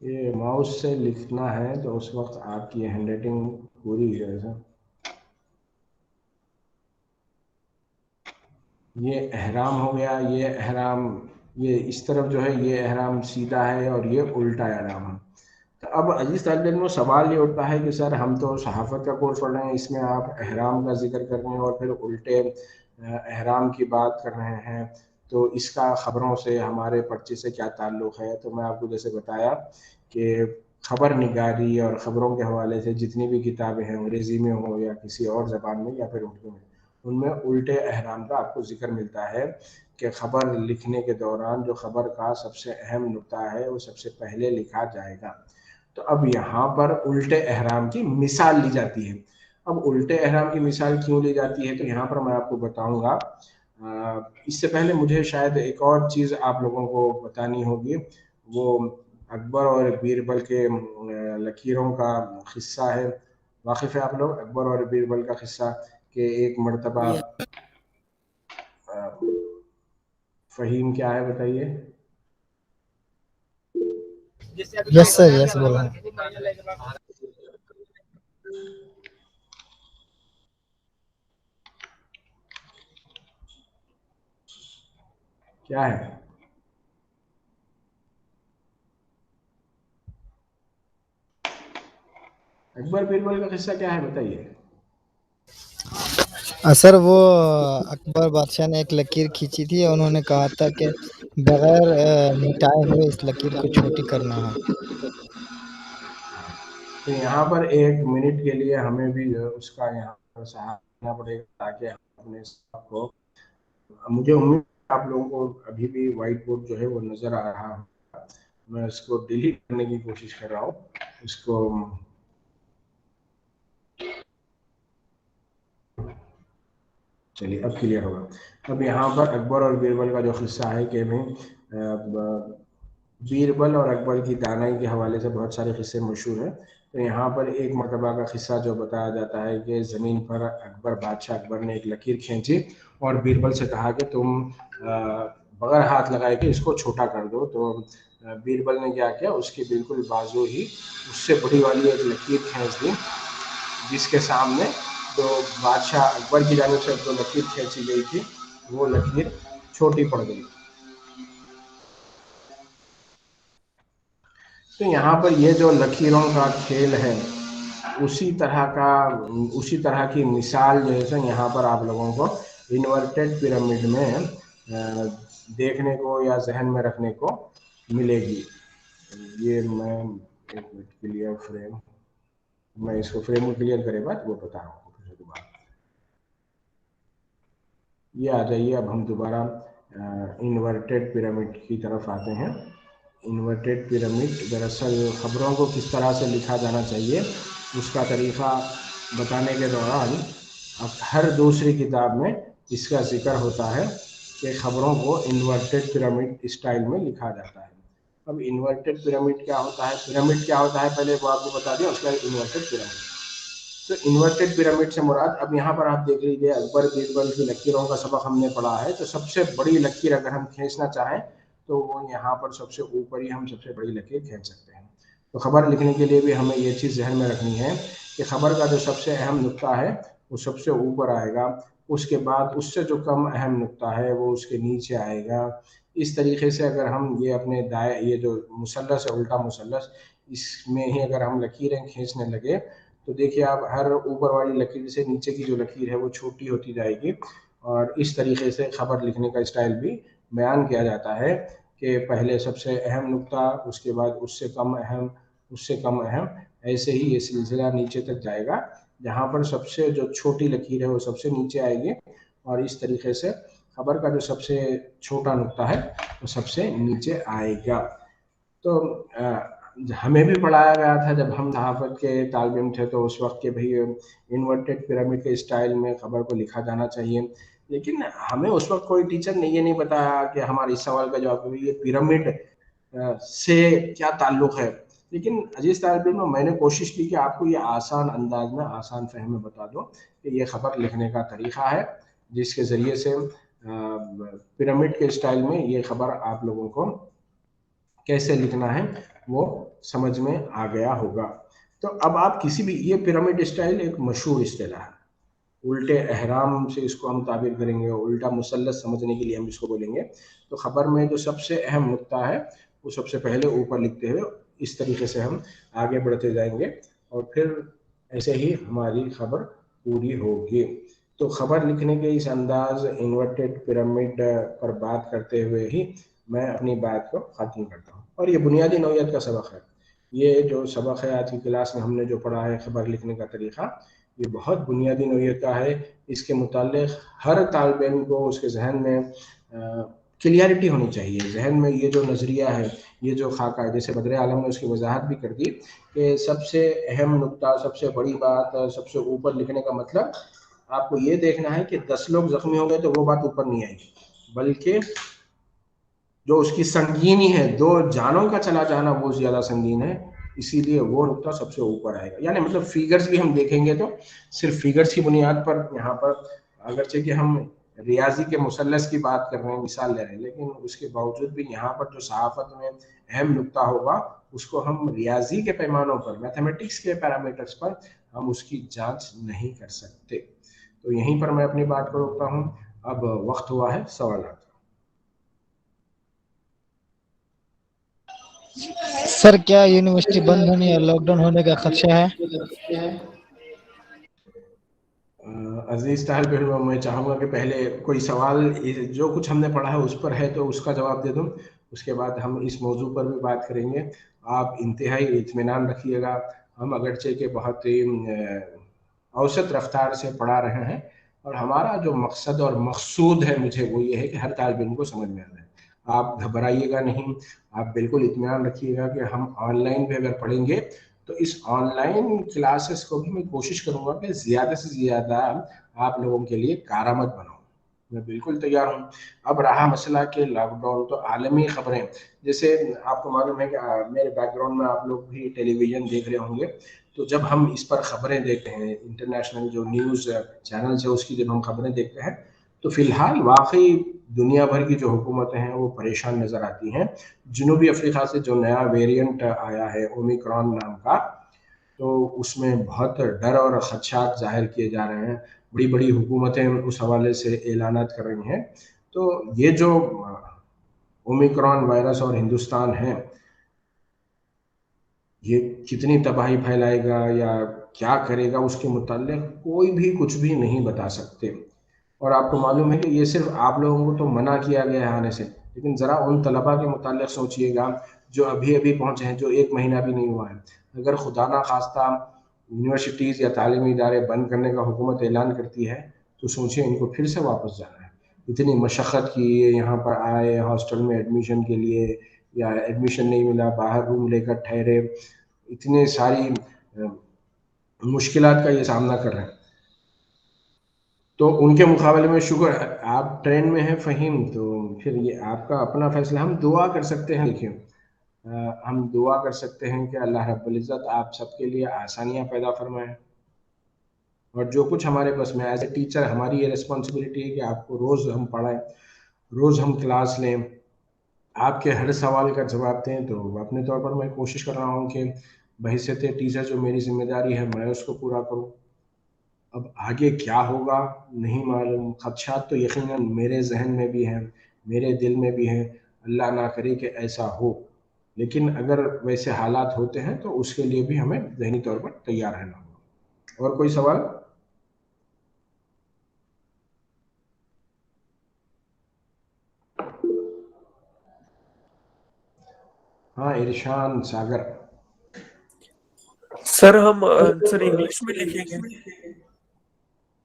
ये माउस से लिखना है तो उस वक्त आपकी हैंडराइटिंग पूरी है सर। ये एहराम हो गया, ये एहराम, ये इस तरफ जो है ये एहराम सीधा है और ये उल्टा एहराम है। तो अब अजीज तालिब इल्मों, सवाल ये उठता है कि सर हम तो सहाफ़त का कोर्स पढ़ रहे हैं, इसमें आप एहराम का जिक्र कर रहे हैं और फिर उल्टे एहराम की बात कर रहे हैं, तो इसका ख़बरों से हमारे पर्चे से क्या ताल्लुक़ है? तो मैं आपको जैसे बताया कि ख़बर निगारी और ख़बरों के हवाले से जितनी भी किताबें हैं, अंग्रेज़ी में हो या किसी और ज़बान में या फिर उर्दू में, उनमें उल्टे एहराम का आपको जिक्र मिलता है कि ख़बर लिखने के दौरान जो ख़बर का सबसे अहम नुक्ता है वो सबसे पहले लिखा जाएगा। तो अब यहाँ पर उल्टे एहराम की मिसाल ली जाती है। अब उल्टे एहराम की मिसाल क्यों ली जाती है, तो यहाँ पर मैं आपको बताऊँगा। इससे पहले मुझे शायद एक और चीज़ आप लोगों को बतानी होगी। वो अकबर और बीरबल के लकीरों का क़िस्सा है। वाक़िफ़ है आप लोग अकबर और बीरबल का क़िस्सा कि एक मर्तबा फ़हीम क्या है बताइए? यस सर, यस बोल रहे हैं। क्या है? अकबर बीरबल का क़िस्सा क्या है बताइए? सर वो अकबर बादशाह ने एक लकीर खींची थी और उन्होंने कहा था कि बगैर मिटाए हुए इस लकीर को छोटी करना है। तो यहाँ पर 1 मिनट के लिए हमें भी उसका यहाँ पर सहारा लेना पड़ेगा ताकि अपने को, मुझे उम्मीद है आप लोगों को अभी भी व्हाइट बोर्ड जो है वो नज़र आ रहा है। मैं इसको डिलीट करने की कोशिश कर रहा हूँ। इसको चलिए अब क्लियर होगा। अब यहाँ पर अकबर और बीरबल का जो क़िस्सा है कि भाई बीरबल और अकबर की दानाई के हवाले से बहुत सारे क़िस्से मशहूर हैं। तो यहाँ पर एक मरतबा का क़िस्सा जो बताया जाता है कि ज़मीन पर अकबर ने एक लकीर खींची और बीरबल से कहा कि तुम बगैर हाथ लगाए के इसको छोटा कर दो। तो बीरबल ने क्या किया, उसके बिल्कुल बाजू ही उससे बड़ी वाली एक लकीर खींच दी, जिसके सामने जो बादशाह अकबर की जानिब से जो लकीर खींची गई थी वो लकीर छोटी पड़ गई। तो यहाँ पर ये जो लकीरों का खेल है उसी तरह की मिसाल जो है सर यहाँ पर आप लोगों को इन्वर्टेड पिरामिड में देखने को या जहन में रखने को मिलेगी। ये मैं एक मिनट क्लियर फ्रेम, मैं इसको फ्रेम को क्लियर करे बाद वो बता रहा हूँ। ये आ जाइए, अब हम दोबारा इन्वर्टेड पिरामिड की तरफ आते हैं। इन्वर्टेड पिरामिड दरअसल खबरों को किस तरह से लिखा जाना चाहिए उसका तरीक़ा बताने के दौरान अब हर दूसरी किताब में इसका जिक्र होता है कि खबरों को इन्वर्टेड पिरामिड स्टाइल में लिखा जाता है। अब इन्वर्टेड पिरामिड क्या होता है, पिरामिड क्या होता है पहले वो आपको बता दिया, उसका इन्वर्टेड पिरामिड। तो इन्वर्टेड पिरामिड से मुराद, अब यहाँ पर आप देख लीजिए अकबर बीरबल की लकीरों का सबक हमने पढ़ा है। तो सबसे बड़ी लकीर अगर हम खींचना चाहें तो वो यहाँ पर सबसे ऊपर ही हम सबसे बड़ी लकीर खींच सकते हैं। तो खबर लिखने के लिए भी हमें ये चीज़ जहन में रखनी है कि खबर का जो सबसे अहम नुक्ता है वो सबसे ऊपर आएगा, उसके बाद उससे जो कम अहम नुक्ता है वो उसके नीचे आएगा। इस तरीके से अगर हम ये अपने ये जो मुसल्लस है, उल्टा मुसल्लस, इसमें ही अगर हम लकीरें खींचने लगे तो देखिए आप हर ऊपर वाली लकीर से नीचे की जो लकीर है वो छोटी होती जाएगी। और इस तरीके से खबर लिखने का स्टाइल भी बयान किया जाता है कि पहले सबसे अहम नुक्ता, उसके बाद उससे कम अहम, उससे कम अहम, ऐसे ही ये सिलसिला नीचे तक जाएगा जहाँ पर सबसे जो छोटी लकीर है वो सबसे नीचे आएगी और इस तरीके से खबर का जो सबसे छोटा नुक्ता है वो सबसे नीचे आएगा। तो हमें भी पढ़ाया गया था जब हम सहाफ़त के तालिब इल्म थे तो उस वक्त के भाई इन्वर्टेड पिरामिड के स्टाइल में खबर को लिखा जाना चाहिए, लेकिन हमें उस वक्त कोई टीचर ने ये नहीं बताया कि हमारे इस सवाल का जवाब ये पिरामिड से क्या ताल्लुक़ है। लेकिन अजीज़ तालिब इल्म, मैंने कोशिश की कि आपको ये आसान अंदाज में, आसान फहम में बता दूँ कि ये खबर लिखने का तरीक़ा है जिसके ज़रिए से पिरामिड के स्टाइल में ये खबर आप लोगों को कैसे लिखना है वो समझ में आ गया होगा। तो अब आप किसी भी, ये पिरामिड स्टाइल एक मशहूर इस्तिलाह है, उल्टे अहराम से इसको हम ताबीर करेंगे, उल्टा मुसल्लस समझने के लिए हम इसको बोलेंगे। तो खबर में जो सबसे अहम नुक्ता है वो सबसे पहले ऊपर लिखते हुए इस तरीके से हम आगे बढ़ते जाएंगे और फिर ऐसे ही हमारी खबर पूरी होगी। तो खबर लिखने के इस अंदाज इन्वर्टेड पिरामिड पर बात करते हुए ही मैं अपनी बात को ख़त्म करता हूँ। और ये बुनियादी नौइयत का सबक है, ये जो सबक है आज की क्लास में हमने जो पढ़ा है खबर लिखने का तरीक़ा, ये बहुत बुनियादी नौइयत का है। इसके मुताल्लिक़ हर तालिब इल्म को उसके जहन में क्लियरिटी होनी चाहिए। जहन में ये जो नज़रिया है, ये जो खाका है, जैसे बदर आलम ने उसकी वजाहत भी कर दी कि सबसे अहम नुक्ता, सबसे बड़ी बात, सबसे ऊपर लिखने का मतलब आपको ये देखना है कि 10 लोग ज़ख्मी हो गए तो वो बात ऊपर नहीं आएगी, बल्कि जो उसकी संगीनी है, 2 जानों का चला जाना वो ज़्यादा संगीन है, इसीलिए वो नुक्ता सबसे ऊपर आएगा। यानी मतलब फिगर्स भी हम देखेंगे तो सिर्फ फिगर्स की बुनियाद पर यहाँ पर, अगरचे कि हम रियाजी के मुसल्लस की बात कर रहे हैं, मिसाल ले रहे हैं, लेकिन उसके बावजूद भी यहाँ पर जो सहाफ़त में अहम नुक्ता होगा उसको हम रियाजी के पैमानों पर, मैथमेटिक्स के पैरामीटर्स पर हम उसकी जाँच नहीं कर सकते। तो यहीं पर मैं अपनी बात को रोकता हूँ। अब वक्त हुआ है सवालात। सर क्या यूनिवर्सिटी बंद होने या लॉकडाउन होने का खदशा है? अजीज़ तालिब इल्म, मैं चाहूँगा कि पहले कोई सवाल जो कुछ हमने पढ़ा है उस पर है तो उसका जवाब दे दूँ, उसके बाद हम इस मौजू पर भी बात करेंगे। आप इंतहाई इत्मीनान रखिएगा, हम अगरचे के बहुत ही औसत रफ्तार से पढ़ा रहे हैं और हमारा जो मकसद और मकसूद है मुझे वो ये है कि हर तालिब इल्म को समझ में आ जाए। आप घबराइएगा नहीं, आप बिल्कुल इत्मीनान रखिएगा कि हम ऑनलाइन भी अगर पढ़ेंगे तो इस ऑनलाइन क्लासेस को भी मैं कोशिश करूँगा कि ज़्यादा से ज़्यादा आप लोगों के लिए कारआमद बनाऊँ। मैं बिल्कुल तैयार हूँ। अब रहा मसला कि लॉकडाउन, तो आलमी ख़बरें, जैसे आपको मालूम है कि मेरे बैकग्राउंड में आप लोग भी टेलीविज़न देख रहे होंगे, तो जब हम इस पर ख़बरें देखते हैं, इंटरनेशनल जो न्यूज़ चैनल्स है उसकी जब हम ख़बरें देखते हैं तो फ़िलहाल वाकई दुनिया भर की जो हुकूमतें हैं वो परेशान नज़र आती हैं। जनूबी अफ्रीका से जो नया वेरिएंट आया है ओमिक्रॉन नाम का, तो उसमें बहुत डर और खदशात ज़ाहिर किए जा रहे हैं। बड़ी-बड़ी हुकूमतें उस हवाले से ऐलानात कर रही हैं। तो ये जो ओमिक्रॉन वायरस और हिंदुस्तान है, ये कितनी तबाही फैलाएगा या क्या करेगा उसके मुताल्लिक़ कोई भी कुछ भी नहीं बता सकते। और आपको मालूम है कि ये सिर्फ़ आप लोगों को तो मना किया गया है आने से, लेकिन ज़रा उन तलबा के मुताल्लिक़ सोचिएगा जो अभी-अभी पहुँचे हैं, जो 1 महीना भी नहीं हुआ है। अगर खुदा ना ख़ास्ता यूनिवर्सिटीज़ या तालीमी इदारे बंद करने का हुकूमत ऐलान करती है, तो सोचिए इनको फिर से वापस जाना है। इतनी मशक्क़त की, यहाँ पर आए, हॉस्टल में एडमिशन के लिए, या एडमिशन नहीं मिला, बाहर रूम लेकर ठहरे, इतनी सारी मुश्किलात का ये सामना कर रहे हैं। तो उनके मुकाबले में शुक्र है आप ट्रेन में हैं फ़हीम, तो फिर ये आपका अपना फ़ैसला। हम दुआ कर सकते हैं, देखिए हम दुआ कर सकते हैं कि अल्लाह रब्बुल इज़्ज़त आप सबके लिए आसानियाँ पैदा फ़रमाए, और जो कुछ हमारे बस में, एज़ ए टीचर हमारी ये रिस्पॉन्सिबिलिटी है कि आपको रोज़ हम पढ़ाएँ, रोज़ हम क्लास लें, आपके हर सवाल का जवाब दें। तो अपने तौर पर मैं कोशिश कर रहा हूँ कि बहैसियत टीचर जो मेरी ज़िम्मेदारी है मैं उसको पूरा करूँ। अब आगे क्या होगा नहीं मालूम, खदशात तो यकीनन मेरे ज़हन में भी हैं, मेरे दिल में भी हैं, अल्लाह ना करे कि ऐसा हो। लेकिन अगर वैसे हालात होते हैं तो उसके लिए भी हमें ज़हनी तौर पर तैयार रहना होगा। और कोई सवाल? हाँ, इरशान सागर। सर हम आंसर इंग्लिश में लिखेंगे?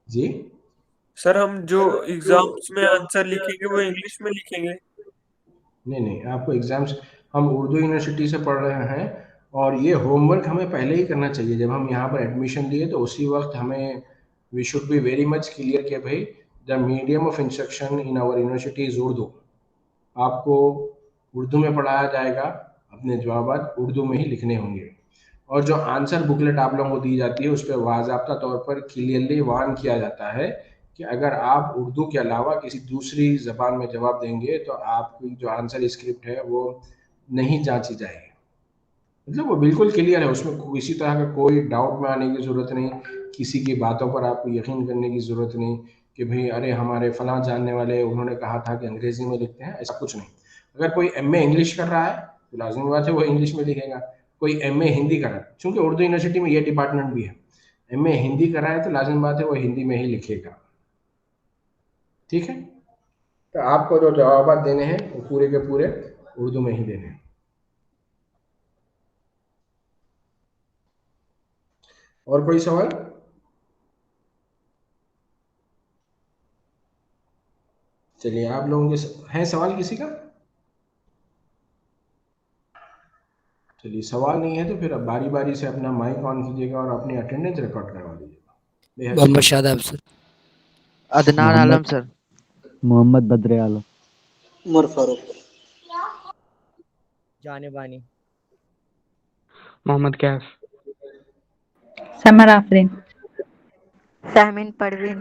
जी? सर हम जो एग्जाम्स में आंसर लिखेंगे वो इंग्लिश में लिखेंगे? नहीं, आपको एग्ज़ाम्स, हम उर्दू यूनिवर्सिटी से पढ़ रहे हैं, और ये होमवर्क हमें पहले ही करना चाहिए। जब हम यहाँ पर एडमिशन लिए तो उसी वक़्त हमें, we should be very much clear कि भई the medium of instruction in our university is Urdu. आपको उर्दू में पढ़ाया जाएगा, अपने जवाबात उर्दू में ही लिखने होंगे, और जो आंसर बुकलेट आप लोगों को दी जाती है उस पे बाज़ाब्ता तौर पर क्लियरली वार्न किया जाता है कि अगर आप उर्दू के अलावा किसी दूसरी ज़बान में जवाब देंगे तो आपकी जो आंसर स्क्रिप्ट है वो नहीं जाँची जाएगी। मतलब वो बिल्कुल क्लियर है, उसमें किसी तरह का कोई डाउट में आने की ज़रूरत नहीं, किसी की बातों पर आपको यकीन करने की ज़रूरत नहीं कि भई अरे हमारे फलाँ जानने वाले उन्होंने कहा था कि अंग्रेज़ी में लिखते हैं, ऐसा कुछ नहीं। अगर कोई एमए इंग्लिश कर रहा है तो लाज़िमी बात है वो इंग्लिश में लिखेगा। कोई एमए हिंदी कर रहा है, चूँकि उर्दू यूनिवर्सिटी में ये डिपार्टमेंट भी है, एमए हिंदी कर रहा है तो लाज़िमी बात है वो हिंदी में ही लिखेगा। ठीक है? तो आपको जो जवाबात देने हैं वो पूरे के पूरे उर्दू में ही देने हैं। और कोई सवाल? चलिए, आप लोगों के हैं सवाल किसी का? चलिए, सवाल नहीं है तो फिर अब बारी-बारी से अपना माइक ऑन कीजिएगा और अपनी अटेंडेंस रिकॉर्ड करवा दीजिएगा। बेहद मोहम्मद शुक्रिया। शादाब सर। अदनान आलम सर। मोहम्मद बद्र आलम। उमर फारूक। जाने बानी। मोहम्मद कैफ। समर आफरीन। सहमीन परवीन।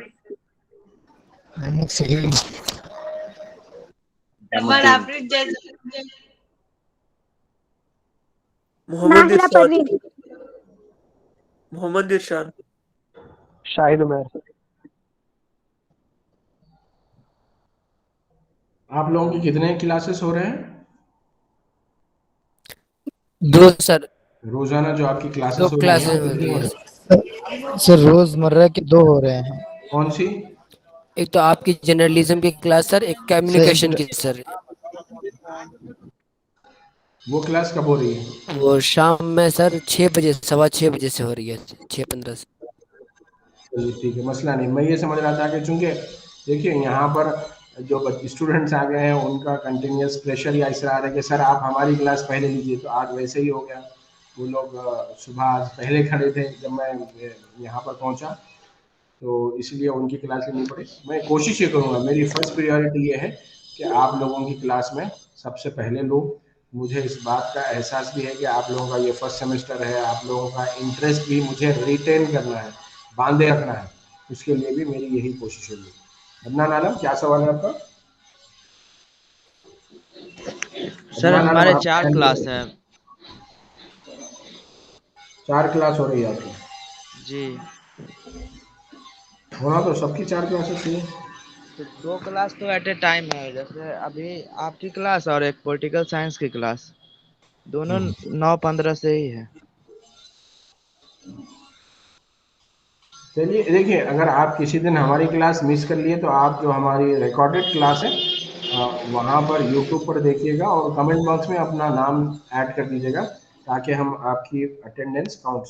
मोहम्मद नाहिरा इरशान। परवीन। मोहम्मद इरशान। शाहिद उमर। आप लोगों के कितने क्लासेस हो रहे हैं? 2 सर। रोज़ाना जो आपकी 2 क्लासेस हो रही हैं क्लासेस वो हो कितनी रही हो है। रही? सर रोजमर्रा के 2 हो रहे हैं। कौन सी? एक तो आपकी जर्नलिज्म की क्लास सर, एक सर कम्युनिकेशन की सर। वो क्लास कब हो रही है? वो शाम में सर 6 बजे, 6:15 बजे से हो रही है, 6:15 से। चलिए ठीक है, मसला नहीं। मैं ये समझ रहा था कि चूँकि देखिए यहाँ पर जो स्टूडेंट्स आ गए हैं उनका कंटिन्यूअस प्रेशर या इसरार है कि सर आप हमारी क्लास पहले लीजिए, तो आज वैसे ही हो गया। वो लोग सुबह आज पहले खड़े थे जब मैं यहाँ पर पहुँचा, तो इसलिए उनकी क्लास लेनी पड़ी। मैं कोशिश ये करूँगा, मेरी फर्स्ट प्रायोरिटी ये है कि आप लोगों की क्लास में सबसे पहले लूँ। मुझे इस बात का एहसास भी है कि आप लोगों का ये फर्स्ट सेमेस्टर है, आप लोगों का इंटरेस्ट भी मुझे रिटेन करना है, बांधे रखना है। उसके लिए भी मेरी यही कोशिश होगी। अदनान आलम, क्या सवाल है आपका? सर अदनान आलम हमारे आप 4 10th क्लास में, हैं। 4 क्लास हो रही है आपकी? जी। होना तो सबकी 4 क्लासेस चाहिए। तो 2 क्लास तो एट ए टाइम है, जैसे अभी आपकी क्लास और एक पॉलिटिकल साइंस की क्लास, दोनों 9-15 से ही है। चलिए देखिए, अगर आप किसी दिन हमारी क्लास मिस कर लिए तो आप जो हमारी रिकॉर्डेड क्लास है वहाँ पर यूट्यूब पर देखिएगा और कमेंट बॉक्स में अपना नाम ऐड कर दीजिएगा ताकि हम आपकी अटेंडेंस कर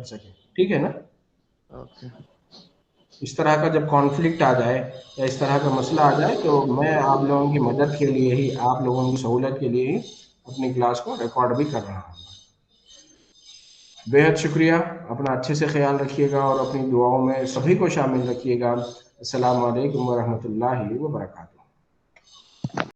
सकें। ठीक है ना? ओके। इस तरह का जब कॉन्फ्लिक्ट आ जाए या इस तरह का मसला आ जाए तो मैं आप लोगों की मदद के लिए ही, आप लोगों की सहूलत के लिए ही अपनी क्लास को रिकॉर्ड भी कर रहा हूँ। बेहद शुक्रिया, अपना अच्छे से ख्याल रखिएगा और अपनी दुआओं में सभी को शामिल रखिएगा। अस्सलाम वालेकुम व रहमतुल्लाहि व बरकातुहू।